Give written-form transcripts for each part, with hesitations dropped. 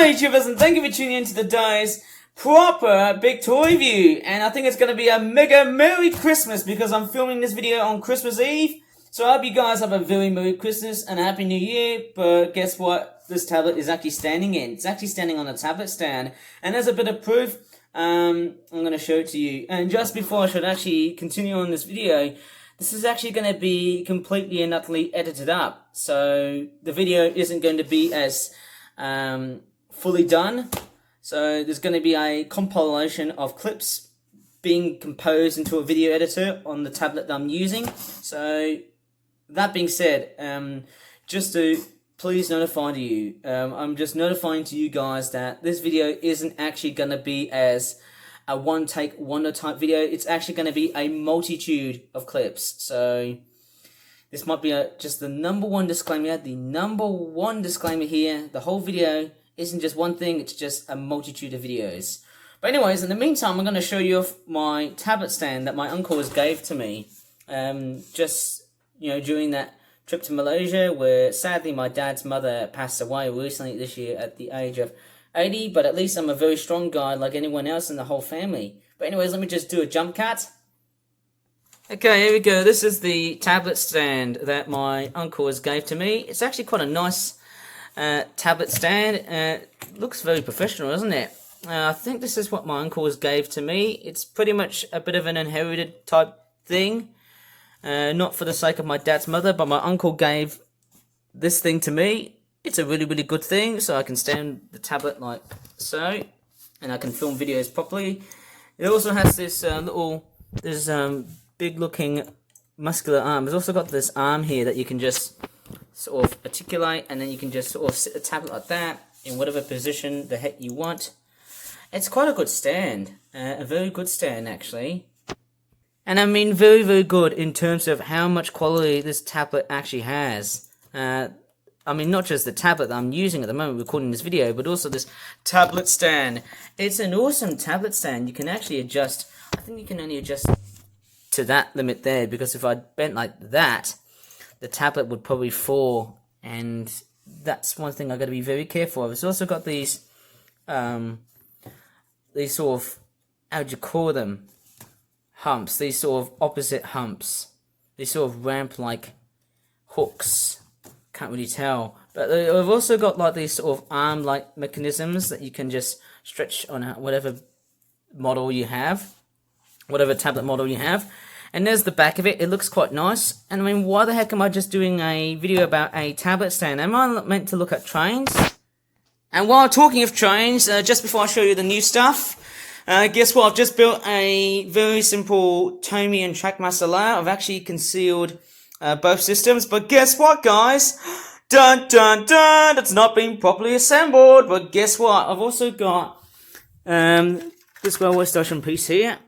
YouTubers, and thank you for tuning in to today's proper big toy review. And I think it's going to be a mega Merry Christmas because I'm filming this video on Christmas Eve. So I hope you guys have a very Merry Christmas and a Happy New Year. But guess what? This tablet is actually standing in. It's actually standing on a tablet stand. And there's a bit of proof. I'm going to show it to you. And just before I should actually continue on this video, this is actually going to be completely and utterly edited up. So the video isn't going to be as fully done. So there's going to be a compilation of clips being composed into a video editor on the tablet that I'm using. So that being said, just to please notify to you, I'm just notifying to you guys that this video isn't actually going to be as a one-take wonder type video. It's actually going to be a multitude of clips. So this might be just the number one disclaimer. The number one disclaimer here. The whole video isn't just one thing. It's just a multitude of videos. But anyways, in the meantime, I'm going to show you my tablet stand that my uncle gave to me. Just, during that trip to Malaysia, where sadly my dad's mother passed away recently this year at the age of 80, but at least I'm a very strong guy like anyone else in the whole family. But anyways, let me just do a jump cut. Okay, here we go. This is the tablet stand that my uncle gave to me. It's actually quite a nice tablet stand. Looks very professional, doesn't it? I think this is what my uncle gave to me. It's pretty much a bit of an inherited type thing. Not for the sake of my dad's mother, but my uncle gave this thing to me. It's a really, really good thing, so I can stand the tablet like so, and I can film videos properly. It also has this big-looking muscular arm. It's also got this arm here that you can just sort of articulate, and then you can just sort of sit the tablet like that in whatever position the heck you want. It's quite a good stand, a very good stand actually. And I mean very, very good in terms of how much quality this tablet actually has. I mean, not just the tablet that I'm using at the moment recording this video, but also this tablet stand. It's an awesome tablet stand. You can actually adjust, I think you can only adjust to that limit there, because if I bent like that, the tablet would probably fall, and that's one thing I've got to be very careful of. It's also got these sort of, how would you call them? Humps, these sort of opposite humps, these sort of ramp-like hooks. Can't really tell, but I've also got like these sort of arm-like mechanisms that you can just stretch on whatever model you have, whatever tablet model you have. And there's the back of it. It looks quite nice. And I mean, why the heck am I just doing a video about a tablet stand? Am I meant to look at trains? And while talking of trains, just before I show you the new stuff, guess what? I've just built a very simple Tomy and Trackmaster layout. I've actually concealed both systems, but guess what, guys? Dun dun dun! It's not been properly assembled. But guess what? I've also got this railway station piece here,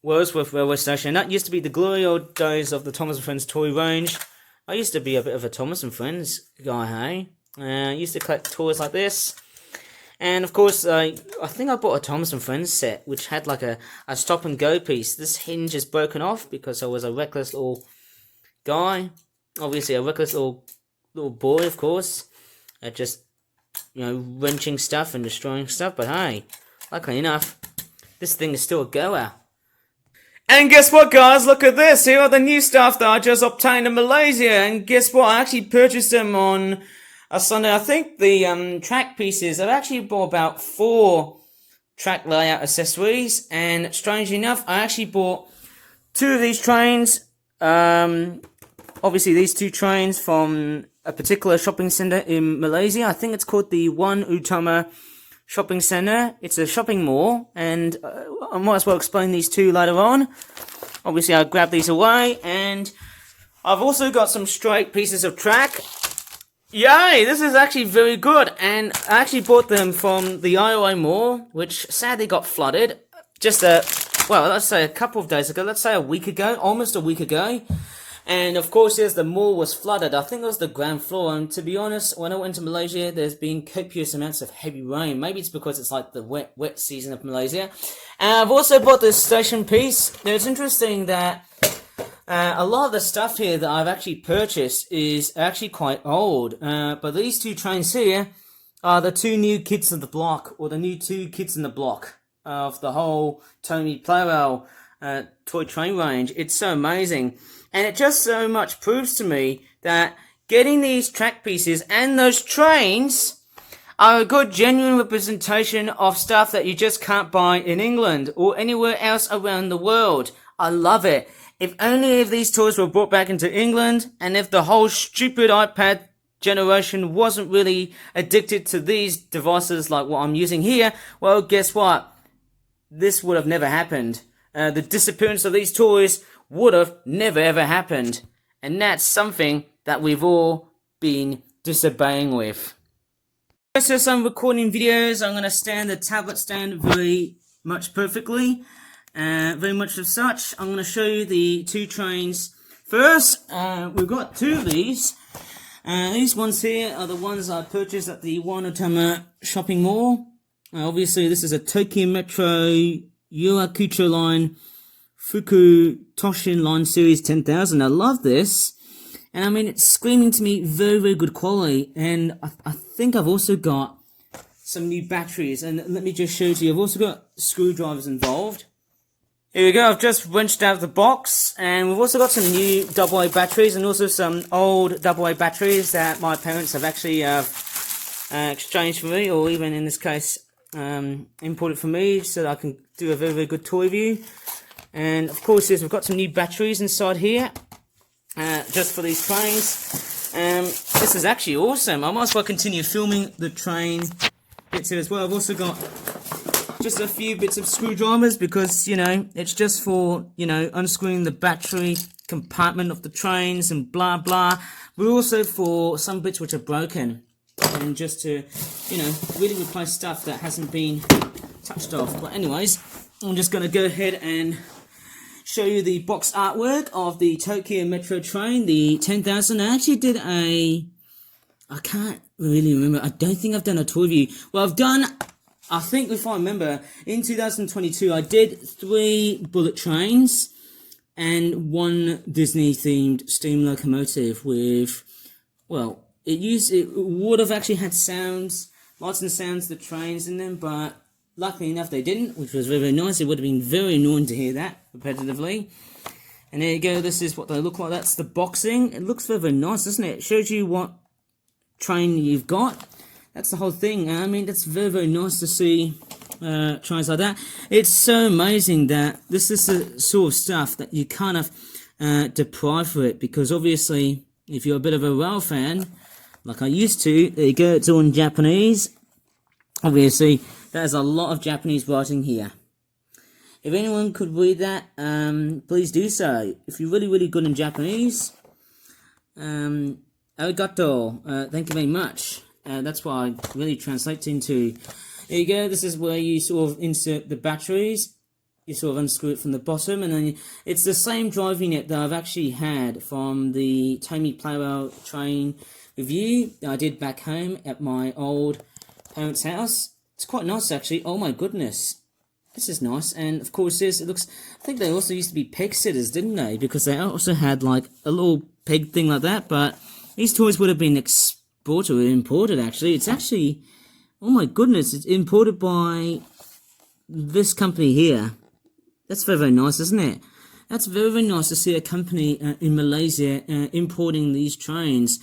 Wordsworth Railway Station. That used to be the glory old days of the Thomas and Friends toy range. I used to be a bit of a Thomas and Friends guy, hey? I used to collect toys like this. And of course, I think I bought a Thomas and Friends set, which had like a stop and go piece. This hinge is broken off because I was a reckless little guy. Obviously a reckless little boy, of course. Just, wrenching stuff and destroying stuff. But hey, luckily enough, this thing is still a goer. And guess what, guys? Look at this. Here are the new stuff that I just obtained in Malaysia. And guess what? I actually purchased them on a Sunday. I think the track pieces, I've actually bought about 4 track layout accessories. And strangely enough, I actually bought 2 of these trains. Obviously these 2 trains from a particular shopping center in Malaysia. I think it's called the One Utama Shopping Center. It's a shopping mall, and I might as well explain these 2 later on. Obviously I'll grab these away, and I've also got some straight pieces of track. Yay, this is actually very good, and I actually bought them from the IOA mall, which sadly got flooded just let's say a couple of days ago, let's say a week ago, almost a week ago. And of course, yes, the mall was flooded. I think it was the ground floor. And to be honest, when I went to Malaysia, there's been copious amounts of heavy rain. Maybe it's because it's like the wet season of Malaysia. And I've also bought this station piece. Now, it's interesting that a lot of the stuff here that I've actually purchased is actually quite old. But these 2 trains here, are the two new kids on the block, or the new two kids in the block of the whole Tomy Plarail toy train range. It's so amazing, and it just so much proves to me that getting these track pieces and those trains are a good genuine representation of stuff that you just can't buy in England or anywhere else around the world. I love it. If only if these toys were brought back into England, and if the whole stupid iPad generation wasn't really addicted to these devices like what I'm using here, well, guess what? This would have never happened. The disappearance of these toys would have never ever happened. And that's something that we've all been disobeying with. So I'm recording videos. I'm going to stand the tablet stand very much perfectly. Very much as such. I'm going to show you the two trains. First, we've got two of these. These ones here are the ones I purchased at the Wanatama shopping mall. Obviously, this is a Tokyo Metro Yorakucho line Fuku Toshin line series 10,000. I love this. And I mean, it's screaming to me very, very good quality. And I think I've also got some new batteries. And let me just show you. I've also got screwdrivers involved. Here we go. I've just wrenched out the box. And we've also got some new AA batteries and also some old AA batteries that my parents have actually exchanged for me. Or even in this case, imported for me so that I can do a very, very good toy review. And of course, yes, we've got some new batteries inside here. Just for these trains. This is actually awesome. I might as well continue filming the train bits here as well. I've also got just a few bits of screwdrivers because, you know, it's just for, you know, unscrewing the battery compartment of the trains and blah blah. But also for some bits which are broken. And just to, you know, really replace stuff that hasn't been touched off. But anyways, I'm just going to go ahead and show you the box artwork of the Tokyo Metro train, the 10,000. I actually did I can't really remember. I don't think I've done a toy review. Well, I've done, I think if I remember, in 2022, I did 3 bullet trains and 1 Disney-themed steam locomotive with, well, it would have actually had sounds, lights and sounds, the trains in them, but luckily enough they didn't, which was very, very nice. It would have been very annoying to hear that repetitively. And there you go, this is what they look like. That's the boxing. It looks very, very nice, doesn't it? It shows you what train you've got. That's the whole thing. I mean, that's very, very nice to see trains like that. It's so amazing that this is the sort of stuff that you kind of deprive for it, because obviously, if you're a bit of a rail fan, like I used to, there you go, it's all in Japanese. Obviously, there's a lot of Japanese writing here. If anyone could read that, please do so. If you're really, really good in Japanese, arigato, thank you very much. That's what I really translate into. There you go, this is where you sort of insert the batteries. You sort of unscrew it from the bottom, and then it's the same drive unit that I've actually had from the Tomy Plarail train review that I did back home at my old parents' house. It's quite nice, actually. Oh my goodness. This is nice. And of course, it looks, I think they also used to be peg sitters, didn't they? Because they also had like a little peg thing like that. But these toys would have been exported or imported, actually. It's actually, oh my goodness, it's imported by this company here. That's very, very nice, isn't it? That's very, very nice to see a company in Malaysia importing these trains.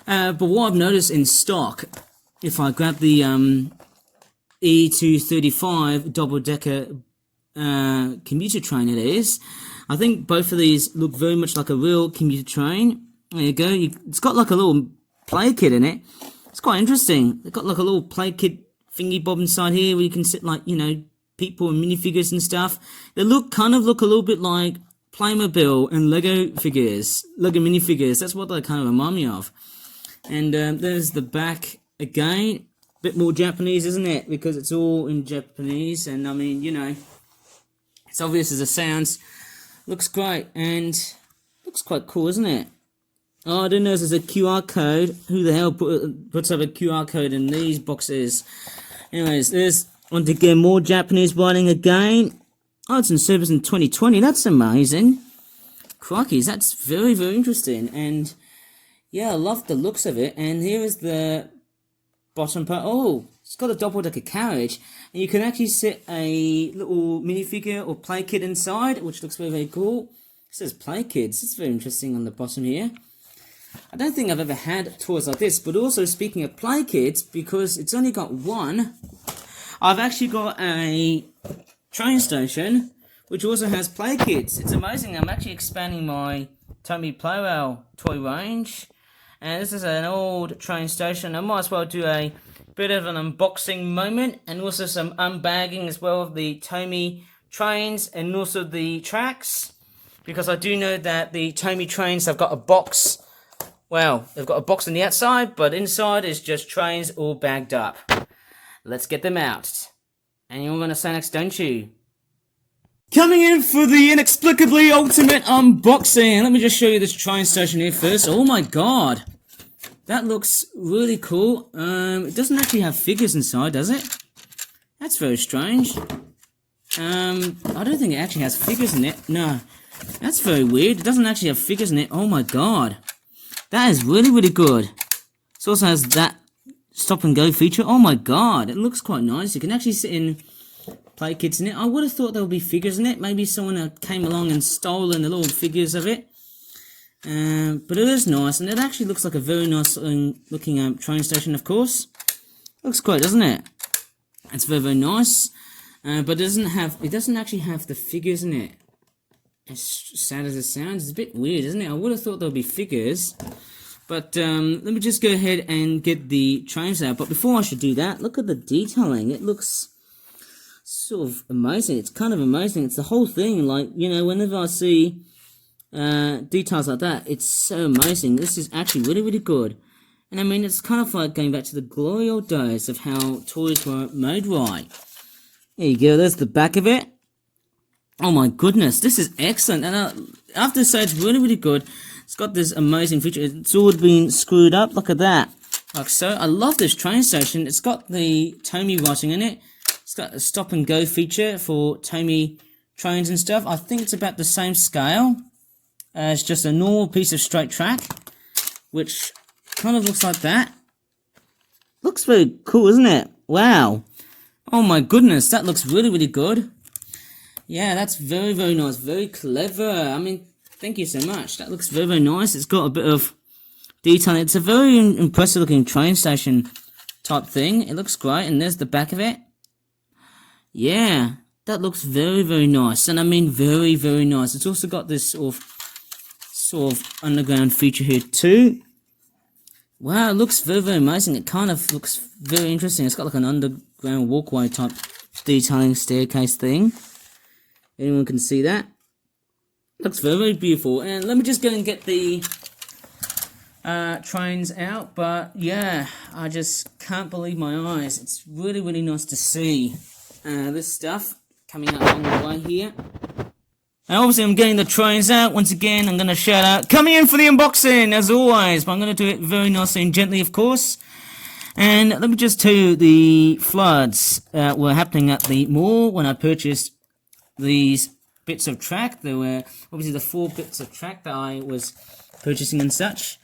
But what I've noticed in stock, if I grab the E235 double-decker commuter train it is, I think both of these look very much like a real commuter train. There you go. It's got like a little play kit in it. It's quite interesting. It's got like a little play kit thingy bob inside here where you can sit like, you know, people and minifigures and stuff. They kind of look a little bit like Playmobil and Lego figures, Lego minifigures. That's what they kind of remind me of. And there's the back again. Bit more Japanese, isn't it? Because it's all in Japanese, and I mean, you know, it's obvious as it sounds. Looks great, and looks quite cool, isn't it? Oh, I didn't know there's a QR code. Who the hell puts up a QR code in these boxes? Anyways, there's want to get more Japanese writing again. Oh, it's in service in 2020. That's amazing. Crikeys, that's very, very interesting. And yeah, I love the looks of it. And here is the bottom part. Oh, it's got a double-decker carriage, and you can actually sit a little minifigure or play kit inside, which looks very, very cool. It says play kids. It's very interesting on the bottom here. I don't think I've ever had toys like this, but also speaking of play kids, because it's only got one, I've actually got a train station, which also has play kids. It's amazing. I'm actually expanding my Tomy Plarail toy range, and this is an old train station. I might as well do a bit of an unboxing moment, and also some unbagging as well of the Tomy trains and also the tracks, because I do know that the Tomy trains have got a box. Well, they've got a box on the outside, but inside is just trains all bagged up. Let's get them out. And you're going to say next, don't you? Coming in for the inexplicably ultimate unboxing. Let me just show you this train station here first. Oh my god. That looks really cool. It doesn't actually have figures inside, does it? That's very strange. I don't think it actually has figures in it. No. That's very weird. It doesn't actually have figures in it. Oh my god. That is really, really good. It also has that stop and go feature. Oh my god, it looks quite nice. You can actually sit in play kits in it. I would have thought there would be figures in it. Maybe someone came along and stolen the little figures of it. But it is nice, and it actually looks like a very nice looking train station, of course. Looks great, doesn't it? It's very, very nice. But it doesn't actually have the figures in it. As sad as it sounds, it's a bit weird, isn't it? I would have thought there would be figures. But let me just go ahead and get the trains out. But before I should do that, look at the detailing. It looks sort of amazing. It's kind of amazing. It's the whole thing. Like, you know, whenever I see details like that, it's so amazing. This is actually really, really good. And I mean, it's kind of like going back to the glory old days of how toys were made right. There you go. There's the back of it. Oh my goodness, this is excellent. And I have to say, it's really, really good. It's got this amazing feature. It's all been screwed up. Look at that. Like so. I love this train station. It's got the Tomy writing in it. It's got a stop and go feature for Tomy trains and stuff. I think it's about the same scale as just a normal piece of straight track, which kind of looks like that. Looks very cool, isn't it? Wow. Oh my goodness, that looks really, really good. Yeah, that's very, very nice. Very clever. I mean, thank you so much. That looks very, very nice. It's got a bit of detail. It's a very impressive looking train station type thing. It looks great. And there's the back of it. Yeah, that looks very, very nice. And I mean, very, very nice. It's also got this sort of underground feature here too. Wow, it looks very, very amazing. It kind of looks very interesting. It's got like an underground walkway type detailing staircase thing. Anyone can see that. Looks very, very beautiful. And let me just go and get the trains out. But yeah, I just can't believe my eyes. It's really, really nice to see this stuff coming out along the way here. And obviously I'm getting the trains out. Once again, I'm going to shout out, coming in for the unboxing, as always. But I'm going to do it very nicely and gently, of course. And let me just tell you, the floods were happening at the mall when I purchased these bits of track. There were obviously the 4 bits of track that I was purchasing and such.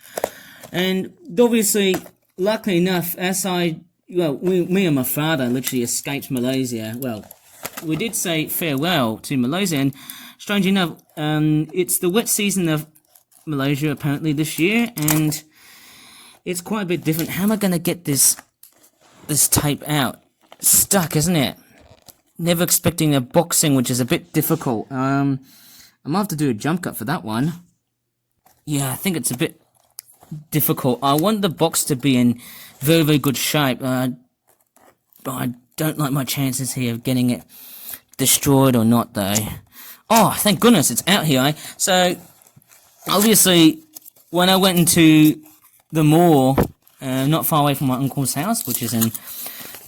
And obviously, luckily enough, me and my father literally escaped Malaysia. Well, we did say farewell to Malaysia, and strangely enough, it's the wet season of Malaysia apparently this year, and it's quite a bit different. How am I going to get this tape out? It's stuck, isn't it? Never expecting a boxing, which is a bit difficult. I might have to do a jump cut for that one. Yeah, I think it's a bit difficult. I want the box to be in very, very good shape. But I don't like my chances here of getting it destroyed or not, though. Oh, thank goodness it's out here. So, obviously, when I went into the mall, not far away from my uncle's house, which is in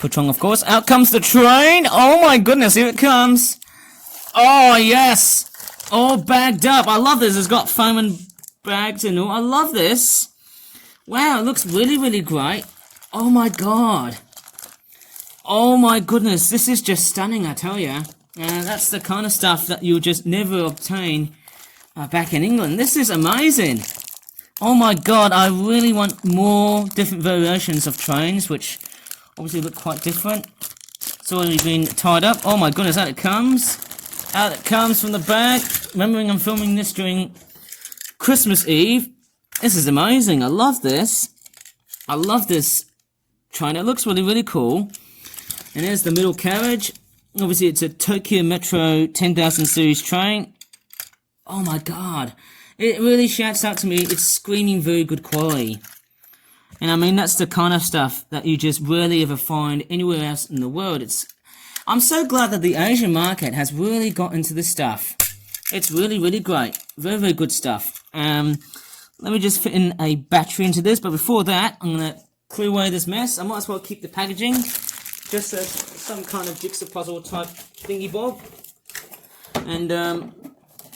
Plarail, of course. Out comes the train. Oh my goodness, here it comes. Oh yes, all bagged up. I love this. It's got foam and bags and all. I love this. Wow, it looks really, really great. Oh my god. Oh my goodness, this is just stunning, I tell you. That's the kind of stuff that you'll just never obtain back in England. This is amazing. Oh my god, I really want more different variations of trains, which obviously look quite different. It's already been tied up. Oh my goodness, out it comes. Out it comes from the bag. Remembering I'm filming this during Christmas Eve. This is amazing. I love this. I love this train. It looks really, really cool. And there's the middle carriage. Obviously, it's a Tokyo Metro 10,000 series train. Oh my god. It really shouts out to me. It's screaming very good quality. And I mean, that's the kind of stuff that you just rarely ever find anywhere else in the world. I'm so glad that the Asian market has really got into this stuff. It's really, really great. Very, very good stuff. Let me just fit in a battery into this. But before that, I'm going to clear away this mess. I might as well keep the packaging. Just as some kind of jigsaw puzzle type thingy bob. And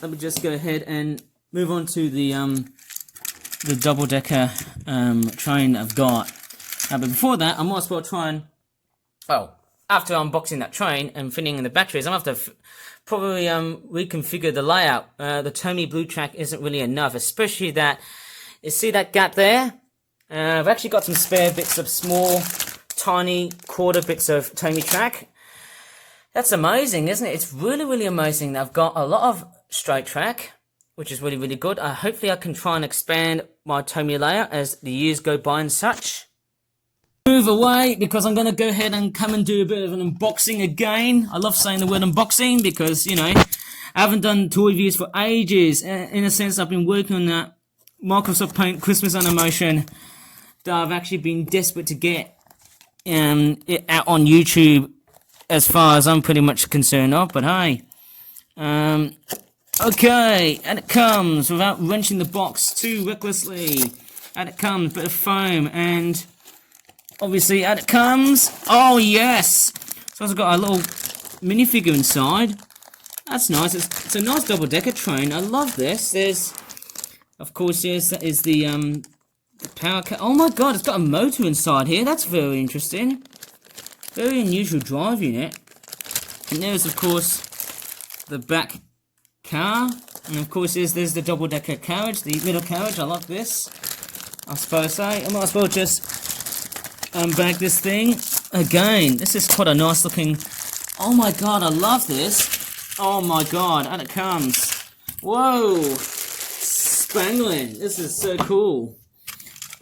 let me just go ahead and move on to the double-decker train I've got. But before that, I might as well try and... Well, after unboxing that train and fitting in the batteries, I'm going to have to probably reconfigure the layout. The Tomy blue track isn't really enough, especially that... You see that gap there? I've actually got some spare bits of small, tiny quarter bits of Tomy track. That's amazing, isn't it? It's really, really amazing. I've got a lot of straight track, which is really, really good. Hopefully I can try and expand my Tomy layout as the years go by and such. Move away, because I'm going to go ahead and come and do a bit of an unboxing again. I love saying the word unboxing because, you know, I haven't done toy reviews for ages. In a sense, I've been working on that Microsoft Paint Christmas animation that I've actually been desperate to get it out on YouTube as far as I'm pretty much concerned of. But hey, okay, and it comes without wrenching the box too recklessly. And it comes, bit of foam, and obviously out it comes. Oh yes! So I've got a little minifigure inside. That's nice. It's a nice double-decker train. I love this. There's, of course, yes, that is the power cut. Oh my god, it's got a motor inside here. That's very interesting. Very unusual drive unit. And there's, of course, the back car. And of course, there's the double-decker carriage, the middle carriage. I love this. I suppose I might as well just unbag this thing again. This is quite a nice looking. Oh my god, I love this. Oh my god, and it comes. Whoa, spangling. This is so cool.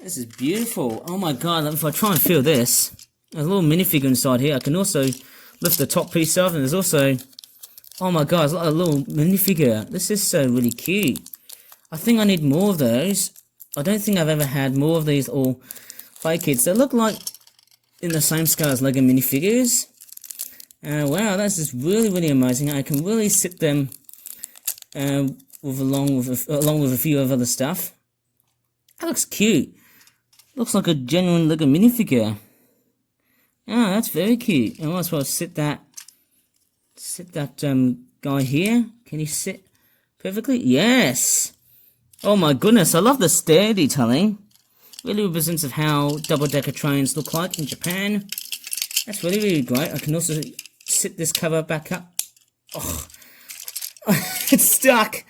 This is beautiful. Oh my god, if I try and feel this, there's a little minifigure inside here. I can also lift the top piece off, and there's also, oh my god, it's like a little minifigure. This is so really cute. I think I need more of those. I don't think I've ever had more of these little play kids. They look like in the same scale as Lego minifigures. Wow, that's just really, really amazing. I can really sit them along with a few of other stuff. That looks cute. Looks like a genuine Lego minifigure. Ah, that's very cute. I might as well sit that guy here. Can he sit perfectly? Yes. Oh my goodness, I love the stair detailing. Really represents of how double-decker trains look like in Japan. That's really, really great. I can also sit this cover back up. Oh, it's stuck.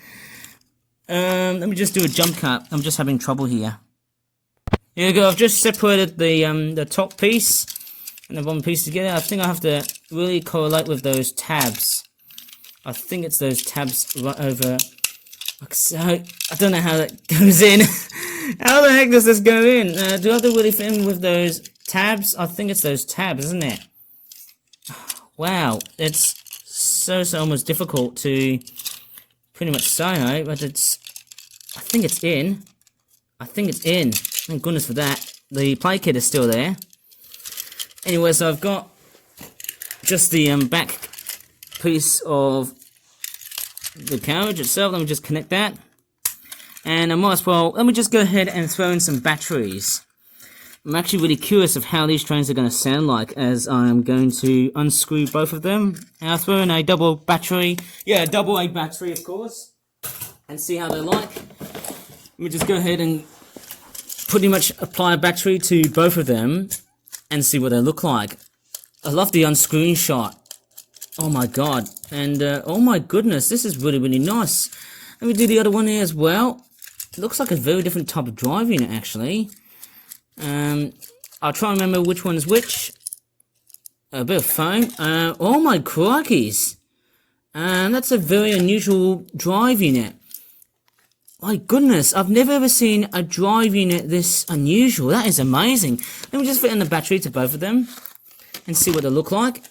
Let me just do a jump cut. I'm just having trouble here. Here we go. I've just separated the top piece and the bottom piece together. I think I have to really correlate with those tabs. I think it's those tabs right over. So I don't know how that goes in. How the heck does this go in? Do I have to really fit in with those tabs? I think it's those tabs, isn't it? Wow, it's so almost difficult to pretty much say, but it's. I think it's in. I think it's in. Thank goodness for that. The play kit is still there. Anyway, so I've got just the back piece of the carriage itself. Let me just connect that. And I might as well, let me just go ahead and throw in some batteries. I'm actually really curious of how these trains are going to sound like as I'm going to unscrew both of them. And I'll throw in a double battery. Yeah, double A battery, of course. And see how they're like. Let me just go ahead and pretty much apply a battery to both of them and see what they look like. I love the unscrewing shot. Oh my god. And oh my goodness, this is really, really nice. Let me do the other one here as well. It looks like a very different type of drive unit, actually. I'll try and remember which one is which. a bit of foam. Oh my crikeys. That's a very unusual drive unit. My goodness, I've never ever seen a drive unit this unusual. That is amazing. Let me just fit in the battery to both of them and see what they look like.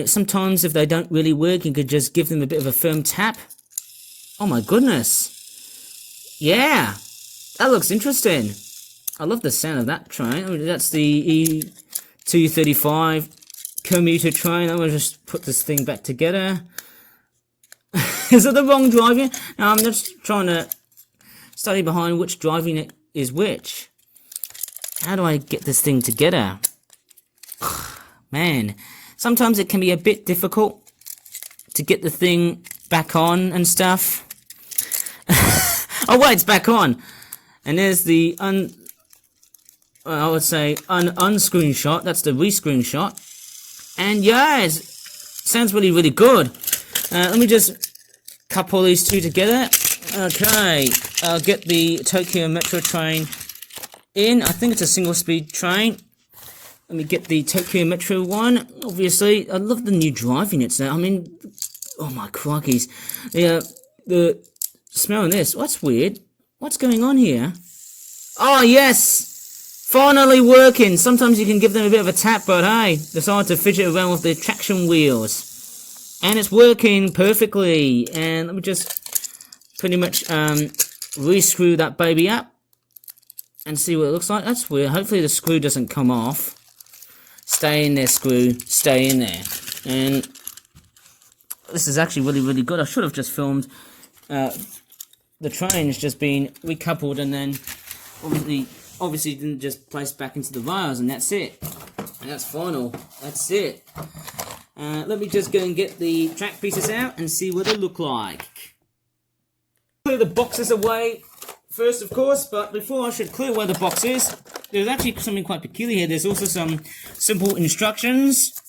Sometimes if they don't really work, you could just give them a bit of a firm tap. Oh my goodness. Yeah, that looks interesting. I love the sound of that train. I mean, that's the E235 commuter train. I'm going to just put this thing back together. Is that the wrong driving? No, I'm just trying to study behind which driving is which. How do I get this thing together? Man, sometimes it can be a bit difficult to get the thing back on and stuff. Oh wait, it's back on. And there's the I would say unscreen shot. That's the rescreen shot. And yeah, it sounds really, really good. Let me just couple these two together. Okay, I'll get the Tokyo Metro train in. I think it's a single speed train. Let me get the Tokyo Metro one. Obviously, I love the new drive units now. I mean, oh my crikeys. The smell of this. What's weird? What's going on here? Oh, yes! Finally working. Sometimes you can give them a bit of a tap, but hey, decide to fidget around with the traction wheels. And it's working perfectly. And let me just pretty much re-screw that baby up and see what it looks like. That's weird. Hopefully the screw doesn't come off. Stay in there, screw. Stay in there. And this is actually really, really good. I should have just filmed the train has just been recoupled and then obviously didn't just place back into the rails, and that's it. And that's final. That's it. Let me just go and get the track pieces out and see what they look like. Clear the boxes away first, of course, but before I should clear away the boxes, there's actually something quite peculiar here. There's also some simple instructions.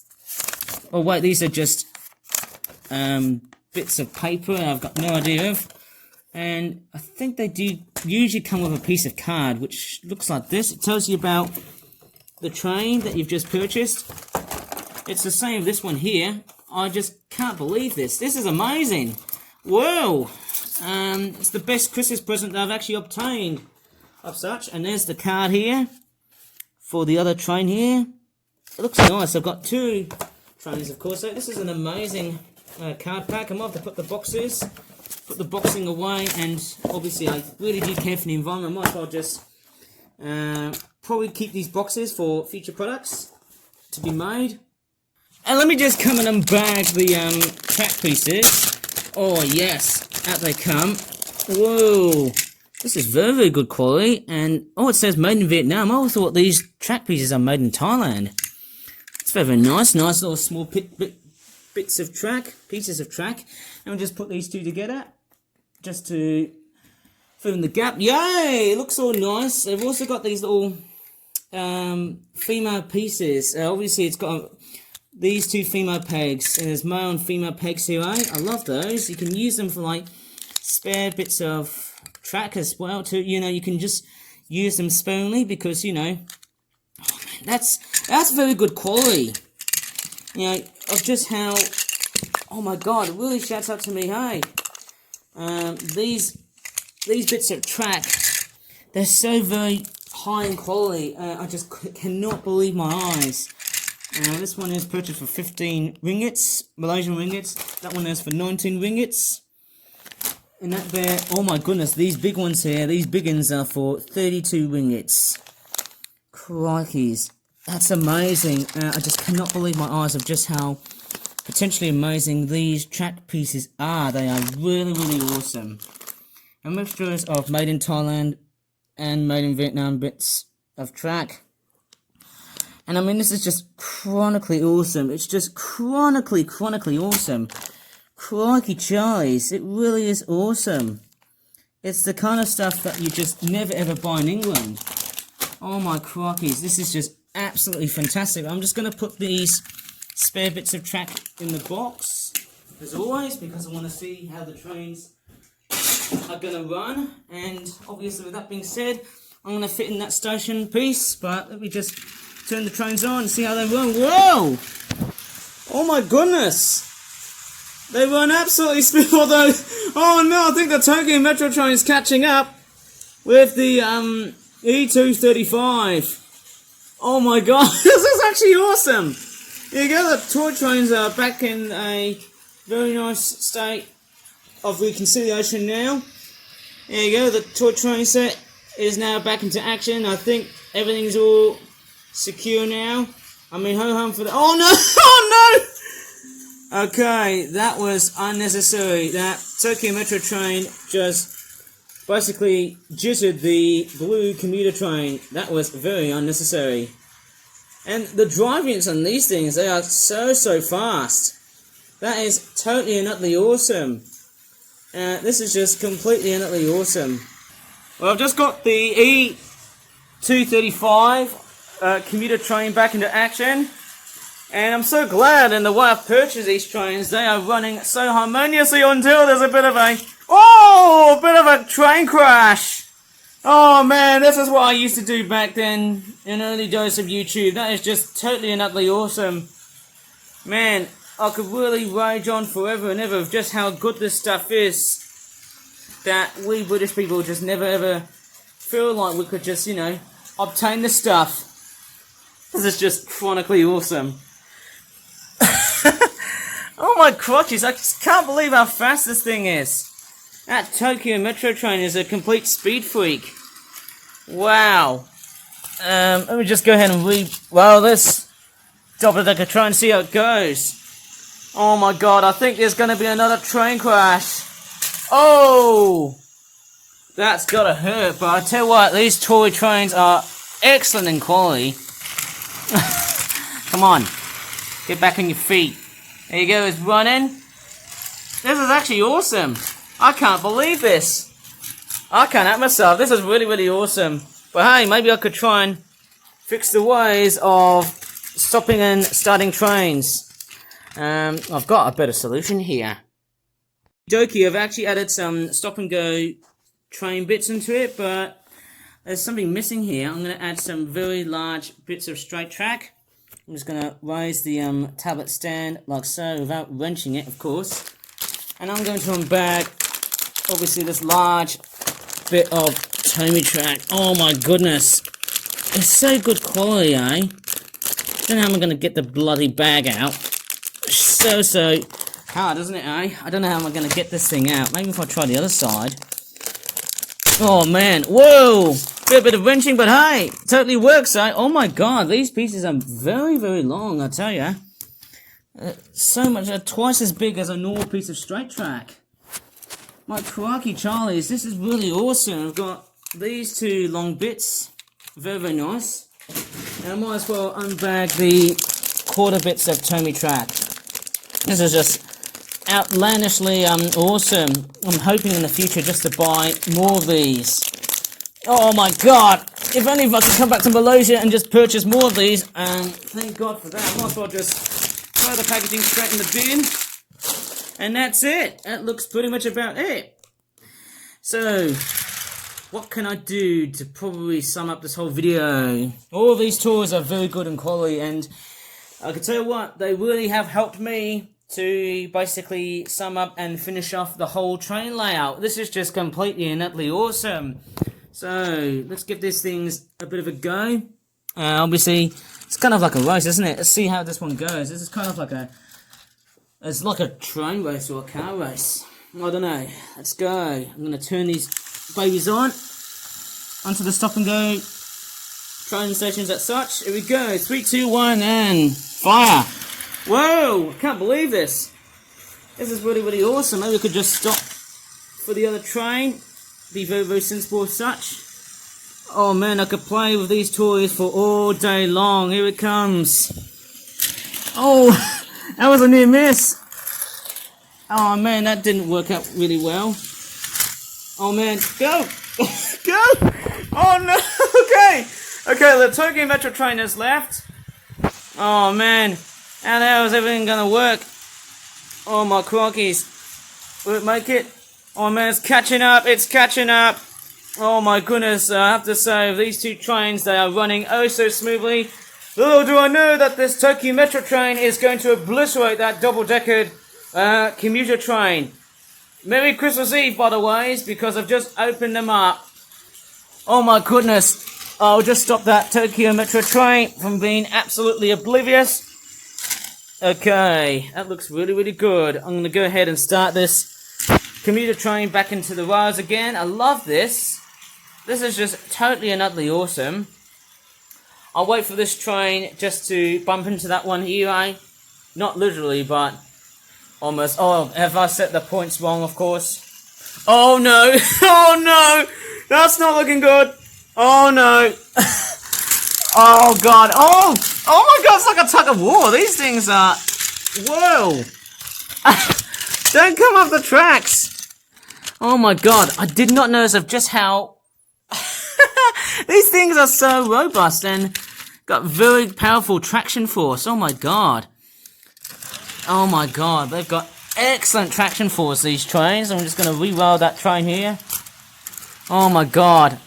Oh wait, these are just bits of paper I've got no idea of. And I think they do usually come with a piece of card, which looks like this. It tells you about the train that you've just purchased. It's the same as this one here. I just can't believe this. This is amazing. Whoa! It's the best Christmas present that I've actually obtained of such. And there's the card here for the other train here. It looks nice. I've got two trains, of course. So this is an amazing card pack. I might have to put the boxing away, and obviously I really do care for the environment. I might as well just probably keep these boxes for future products to be made. And let me just come and unbag the track pieces. Oh yes, out they come. Whoa, this is very, very good quality. And oh, it says made in Vietnam. I always thought these track pieces are made in Thailand. It's very, very nice. Nice little small pieces of track. And we'll just put these two together just to fill in the gap. Yay! It looks all nice. They've also got these little female pieces. Obviously, it's got these two female pegs, and there's male and female pegs here. I love those. You can use them for like spare bits of track as well. To you can just use them sparingly because oh man, that's very good quality. Of just how. Oh my god, it really shouts out to me, hey. These bits of track, they're so very high in quality. I just cannot believe my eyes. This one is purchased for 15 ringgits, Malaysian ringgits. That one is for 19 ringgits. And that there, oh my goodness, these big ones here, these big ones are for 32 ringgits. Crikeys, that's amazing. I just cannot believe my eyes of just how potentially amazing these track pieces are. They are really, really awesome. A mixture of made in Thailand and made in Vietnam bits of track. And I mean, this is just chronically awesome. It's just chronically awesome. Crikey Charlies, it really is awesome. It's the kind of stuff that you just never ever buy in England. Oh my crikeys, this is just absolutely fantastic. I'm just going to put these spare bits of track in the box, as always, because I want to see how the trains are going to run. And obviously with that being said, I'm going to fit in that station piece, but let me just turn the trains on and see how they run. Whoa! Oh my goodness! They run absolutely smooth, although, oh no, I think the Tokyo Metro train is catching up with the E235. Oh my god, this is actually awesome! Here you go, the toy trains are back in a very nice state of reconciliation now. There you go, the toy train set is now back into action. I think everything's all secure now. I mean, ho hum for the. Oh no! Oh no! Okay, that was unnecessary. That Tokyo Metro train just basically jittered the blue commuter train. That was very unnecessary. And the drivings on these things, they are so fast. That is totally and utterly awesome. This is just completely and utterly awesome. Well, I've just got the E235 commuter train back into action, and I'm so glad in the way I've purchased these trains. They are running so harmoniously until there's a bit of a train crash. Oh man, this is what I used to do back then in early days of YouTube. That is just totally and utterly awesome. Man, I could really rage on forever and ever of just how good this stuff is. That we British people just never ever feel like we could just, you know, obtain this stuff. This is just chronically awesome. Oh my crotches, I just can't believe how fast this thing is. That Tokyo Metro train is a complete speed freak. Wow. Let me just go ahead and this double-decker train and see how it goes. Oh my god, I think there's going to be another train crash. Oh! That's gotta hurt, but I tell you what, these toy trains are excellent in quality. Come on, get back on your feet. There you go, it's running. This is actually awesome. I can't believe this. I can't help myself. This is really awesome. But hey, maybe I could try and fix the ways of stopping and starting trains. I've got a better solution here. Jokey, I've actually added some stop and go train bits into it, but there's something missing here. I'm going to add some very large bits of straight track. I'm just going to raise the tablet stand like so without wrenching it, of course. And I'm going to unbag, obviously, this large bit of Tomy track. Oh my goodness. It's so good quality, eh? Don't know how I'm going to get the bloody bag out. So hard, isn't it, eh? I don't know how I'm going to get this thing out. Maybe if I try the other side. Oh man, whoa! Bit of wrenching, but hey, totally works, eh? Oh my god, these pieces are very long, I tell ya. So much, twice as big as a normal piece of straight track. My crikey Charlies, this is really awesome. I've got these two long bits, very nice. And I might as well unbag the quarter bits of Tomy track. This is just outlandishly awesome. I'm hoping in the future just to buy more of these. Oh my god! If only if I could come back to Malaysia and just purchase more of these, and thank god for that. I might as well just throw the packaging straight in the bin. And that's it. That looks pretty much about it. So, what can I do to probably sum up this whole video? All of these toys are very good in quality, and I can tell you what, they really have helped me to basically sum up and finish off the whole train layout. This is just completely and utterly awesome. So, let's give these things a bit of a go. Obviously, it's kind of like a race, isn't it? Let's see how this one goes. This is kind of like it's like a train race or a car race. I don't know. Let's go. I'm going to turn these babies on onto the stop and go train stations as such. Here we go. 3, 2, 1, and fire. Whoa! I can't believe this. This is really awesome. Maybe we could just stop for the other train. Be very sensible as such. Oh man, I could play with these toys for all day long. Here it comes. Oh, that was a near miss. Oh man, that didn't work out really well. Oh man, go! Go! Oh no! Okay, the Tokyo Metro train has left. Oh man, how the hell is everything gonna work? Oh my crockies. Will it make it? Oh man, it's catching up, Oh my goodness, I have to say, these two trains, they are running oh so smoothly. Little do I know that this Tokyo Metro train is going to obliterate that double-decker commuter train. Merry Christmas Eve, by the way, because I've just opened them up. Oh my goodness. I'll just stop that Tokyo Metro train from being absolutely oblivious. Okay, that looks really, really good. I'm going to go ahead and start this commuter train back into the rails again. I love this. This is just totally and utterly awesome. I'll wait for this train just to bump into that one here, eh? Not literally, but almost. Oh, have I set the points wrong, of course? Oh no! Oh no! That's not looking good! Oh no! Oh god! Oh! Oh my god, it's like a tug of war! These things are... Whoa! Don't come off the tracks! Oh my god, I did not notice of just how... These things are so robust and got very powerful traction force. Oh my god. Oh my god, they've got excellent traction force, these trains. I'm just going to re-rail that train here. Oh my god.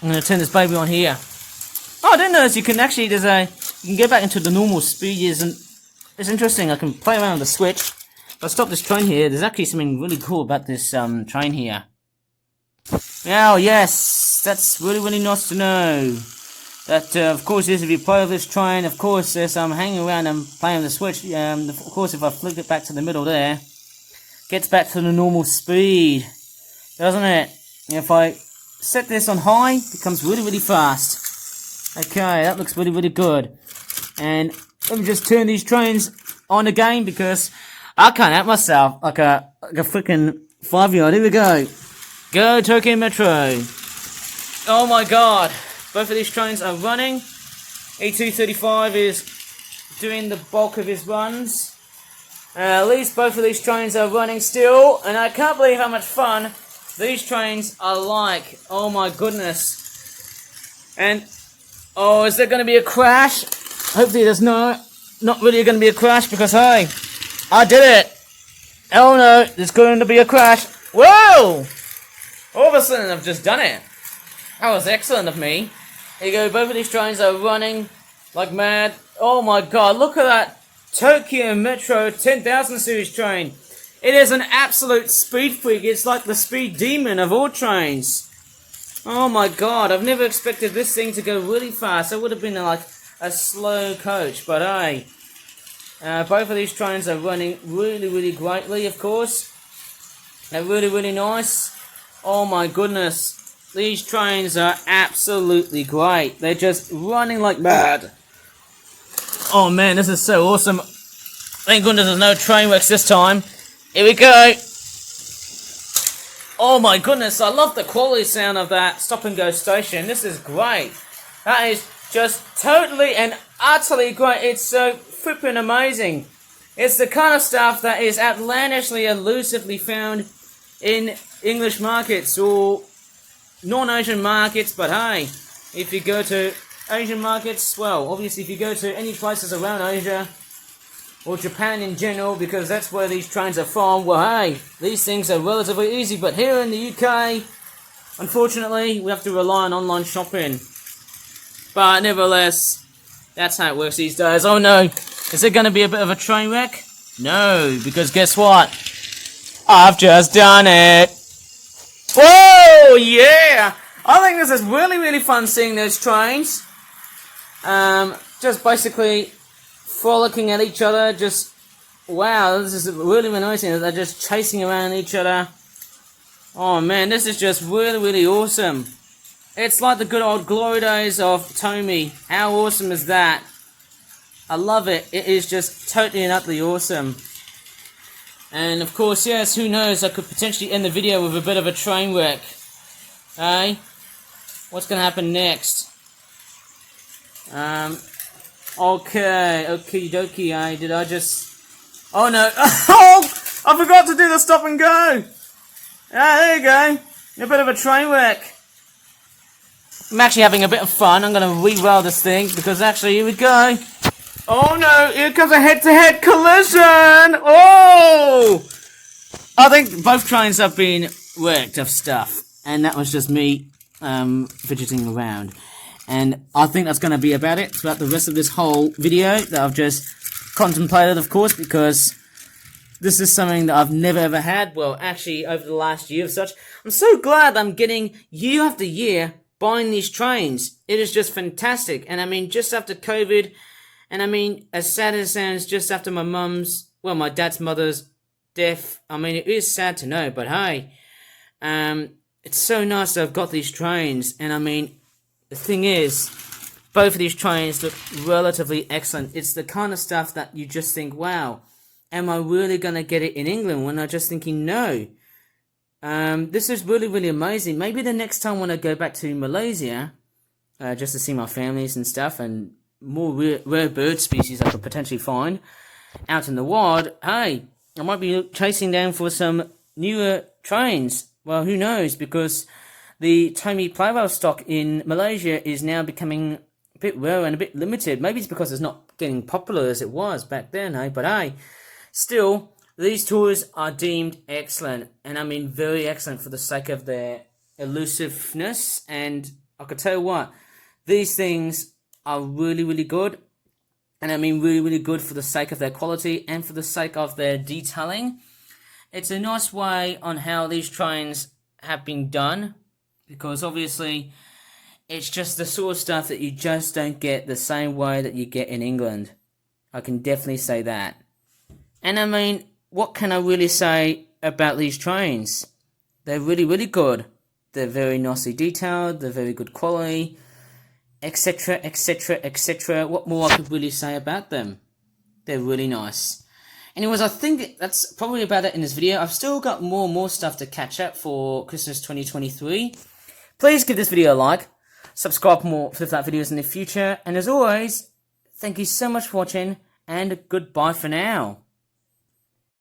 I'm going to turn this baby on here. Oh, I didn't notice you can actually, you can get back into the normal speed. It's interesting, I can play around with the switch. If I stop this train here, there's actually something really cool about this train here. Oh yes, that's really, really nice to know. That, of course, if you play this train, of course, there's hanging around and playing the switch. Of course, if I flick it back to the middle there, gets back to the normal speed, doesn't it? If I set this on high, it becomes really, really fast. Okay, that looks really, really good. And let me just turn these trains on again because I can't help myself like a freaking 5-year-old. Here we go. Go Tokyo Metro. Oh my god. Both of these trains are running. E235 is doing the bulk of his runs. At least both of these trains are running still. And I can't believe how much fun these trains are like. Oh my goodness. And, oh, is there going to be a crash? Hopefully there's not really going to be a crash because, hey, I did it. Oh no, there's going to be a crash. Whoa! All of a sudden I've just done it. That was excellent of me. Here you go, both of these trains are running like mad. Oh my god, look at that Tokyo Metro 10,000 series train. It is an absolute speed freak. It's like the speed demon of all trains. Oh my god, I've never expected this thing to go really fast. It would have been like a slow coach, but hey. Both of these trains are running really, really greatly, of course. They're really, really nice. Oh my goodness. These trains are absolutely great. They're just running like mad. Oh man, this is so awesome. Thank goodness there's no train wrecks this time. Here we go. Oh my goodness, I love the quality sound of that stop and go station. This is great. That is just totally and utterly great. It's so flippin' amazing. It's the kind of stuff that is outlandishly elusively found in English markets or non-Asian markets, but hey, if you go to Asian markets, well, obviously if you go to any places around Asia or Japan in general, because that's where these trains are from, well hey, these things are relatively easy, but here in the UK, unfortunately, we have to rely on online shopping. But nevertheless, that's how it works these days. Oh no, is it going to be a bit of a train wreck? No, because guess what? I've just done it! Whoa, yeah! I think this is really, really fun seeing those trains. Just basically frolicking at each other, just, wow, this is really amazing. They're just chasing around each other. Oh man, this is just really, really awesome. It's like the good old glory days of Tomy. How awesome is that? I love it. It is just totally and utterly awesome. And of course, yes, who knows, I could potentially end the video with a bit of a train wreck. Hey? What's going to happen next? Okay, okie dokie, did I just... Oh no, oh! I forgot to do the stop and go! Ah, there you go. A bit of a train wreck. I'm actually having a bit of fun. I'm going to re-rail this thing, because actually, here we go. Oh no, here comes a head-to-head collision! Oh! I think both trains have been wrecked of stuff, and that was just me fidgeting around. And I think that's going to be about it throughout the rest of this whole video that I've just contemplated, of course, because this is something that I've never ever had. Well, actually, over the last year of such. I'm so glad I'm getting, year after year, buying these trains. It is just fantastic. And I mean, just after COVID, and I mean, as sad as it sounds, just after my dad's mother's death, I mean, it is sad to know, but hey, it's so nice to have got these trains. And I mean, the thing is, both of these trains look relatively excellent. It's the kind of stuff that you just think, wow, am I really going to get it in England? When I'm just thinking, no. This is really, really amazing. Maybe the next time when I go back to Malaysia, just to see my families and stuff, and more rare bird species I could potentially find out in the wild, hey, I might be chasing down for some newer trains. Well, who knows, because the Tomy Plarail stock in Malaysia is now becoming a bit rare and a bit limited. Maybe it's because it's not getting popular as it was back then, hey? But hey, still, these tours are deemed excellent. And I mean very excellent for the sake of their elusiveness. And I could tell you what, these things are really, really good. And I mean really, really good for the sake of their quality and for the sake of their detailing. It's a nice way on how these trains have been done. Because obviously, it's just the sort of stuff that you just don't get the same way that you get in England. I can definitely say that. And I mean, what can I really say about these trains? They're really, really good. They're very nicely detailed, they're very good quality, etc, etc, etc. What more I could really say about them? They're really nice. Anyways, I think that's probably about it in this video. I've still got more stuff to catch up for Christmas 2023. Please give this video a like, subscribe for more Flip-Flap videos in the future, and as always, thank you so much for watching, and goodbye for now.